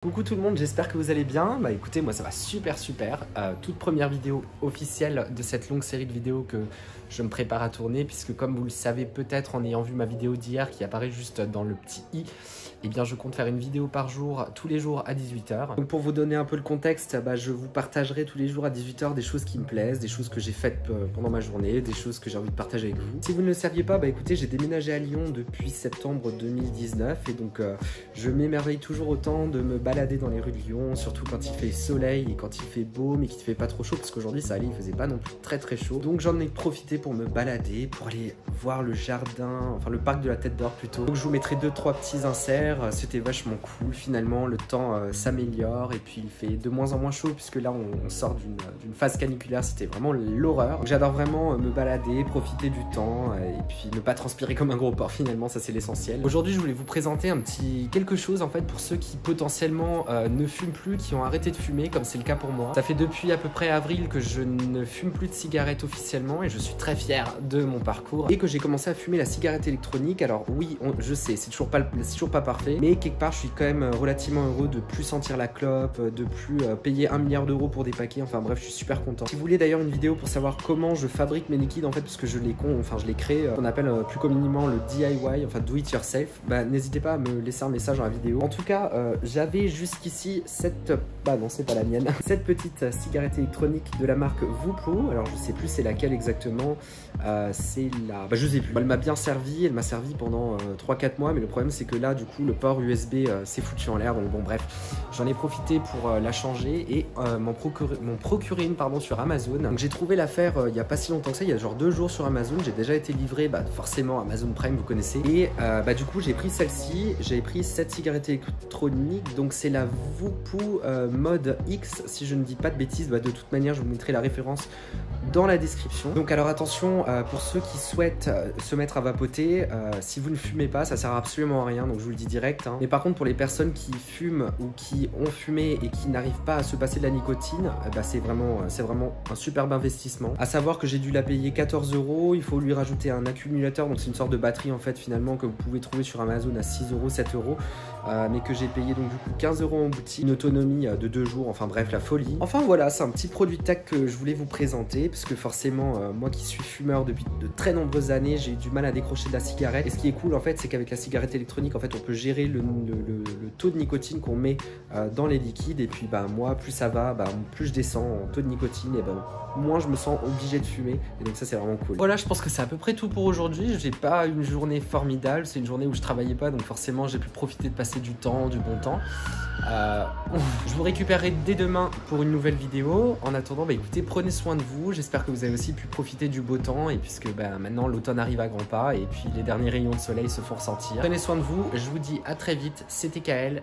Coucou tout le monde, j'espère que vous allez bien. Bah écoutez, moi ça va super. Toute première vidéo officielle de cette longue série de vidéos que je me prépare à tourner, puisque comme vous le savez peut-être en ayant vu ma vidéo d'hier qui apparaît juste dans le petit i, eh bien je compte faire une vidéo par jour, tous les jours à 18 h. Donc pour vous donner un peu le contexte, je vous partagerai tous les jours à 18 h des choses qui me plaisent, des choses que j'ai faites pendant ma journée, des choses que j'ai envie de partager avec vous. Si vous ne le saviez pas, écoutez, j'ai déménagé à Lyon depuis septembre 2019 et donc je m'émerveille toujours autant de me balader dans les rues de Lyon, surtout quand il fait soleil et quand il fait beau mais qu'il ne fait pas trop chaud, parce qu'aujourd'hui ça allait, il faisait pas non plus très chaud. Donc j'en ai profité pour me balader, pour aller voir le jardin, enfin le parc de la Tête d'Or plutôt. Donc je vous mettrai 2-3 petits inserts, c'était vachement cool finalement, le temps s'améliore et puis il fait de moins en moins chaud puisque là on sort d'une phase caniculaire, c'était vraiment l'horreur. J'adore vraiment me balader, profiter du temps et puis ne pas transpirer comme un gros porc finalement, ça c'est l'essentiel. Aujourd'hui je voulais vous présenter un petit quelque chose en fait pour ceux qui potentiellement ne fument plus, qui ont arrêté de fumer comme c'est le cas pour moi. Ça fait depuis à peu près avril que je ne fume plus de cigarettes officiellement et je suis très fier de mon parcours et que j'ai commencé à fumer la cigarette électronique. Alors oui, je sais, c'est toujours pas parfait, mais quelque part je suis quand même relativement heureux de plus sentir la clope, de plus payer 1 milliard d'euros pour des paquets, enfin bref je suis super content. Si vous voulez d'ailleurs une vidéo pour savoir comment je fabrique mes liquides en fait, parce que je les crée, on appelle plus communément le DIY, enfin do it yourself, n'hésitez pas à me laisser un message dans la vidéo. En tout cas j'avais jusqu'ici cette, non c'est pas la mienne, cette petite cigarette électronique de la marque Voopoo. Alors je sais plus c'est laquelle exactement, c'est la, je sais plus, elle m'a bien servi, elle m'a servi pendant 3-4 mois, mais le problème c'est que là du coup le port USB s'est foutu en l'air, donc bon bref, j'en ai profité pour la changer et m'en procurer une sur Amazon. Donc j'ai trouvé l'affaire il y a pas si longtemps que ça, il y a genre 2 jours sur Amazon, j'ai déjà été livré, forcément Amazon Prime vous connaissez, et du coup j'ai pris celle-ci, j'ai pris cette cigarette électronique, donc c'est la Voopoo Mode X si je ne dis pas de bêtises. De toute manière je vous mettrai la référence dans la description. Donc alors attention, pour ceux qui souhaitent se mettre à vapoter, si vous ne fumez pas ça sert absolument à rien, donc je vous le dis direct, hein. Mais par contre pour les personnes qui fument ou qui ont fumé et qui n'arrivent pas à se passer de la nicotine, c'est vraiment un superbe investissement. À savoir que j'ai dû la payer 14 €, il faut lui rajouter un accumulateur, donc c'est une sorte de batterie en fait finalement que vous pouvez trouver sur Amazon à 6 €, 7 €, mais que j'ai payé donc du coup 15 € en boutique, une autonomie de 2 jours, enfin bref la folie. Enfin voilà, c'est un petit produit tech que je voulais vous présenter parce que forcément moi qui suis fumeur depuis de très nombreuses années, j'ai eu du mal à décrocher de la cigarette, et ce qui est cool en fait c'est qu'avec la cigarette électronique en fait on peut gérer le taux de nicotine qu'on met dans les liquides, et puis moi plus ça va, plus je descends en taux de nicotine, et moins je me sens obligé de fumer, et donc ça c'est vraiment cool. Voilà, je pense que c'est à peu près tout pour aujourd'hui. J'ai pas une journée formidable, c'est une journée où je travaillais pas, donc forcément j'ai pu profiter de passer du temps, du bon temps. Je vous récupérerai dès demain pour une nouvelle vidéo. En attendant, écoutez, prenez soin de vous, j'espère que vous avez aussi pu profiter du beau temps, et puisque maintenant l'automne arrive à grands pas et puis les derniers rayons de soleil se font ressentir. Prenez soin de vous, je vous dis à très vite, c'était KL.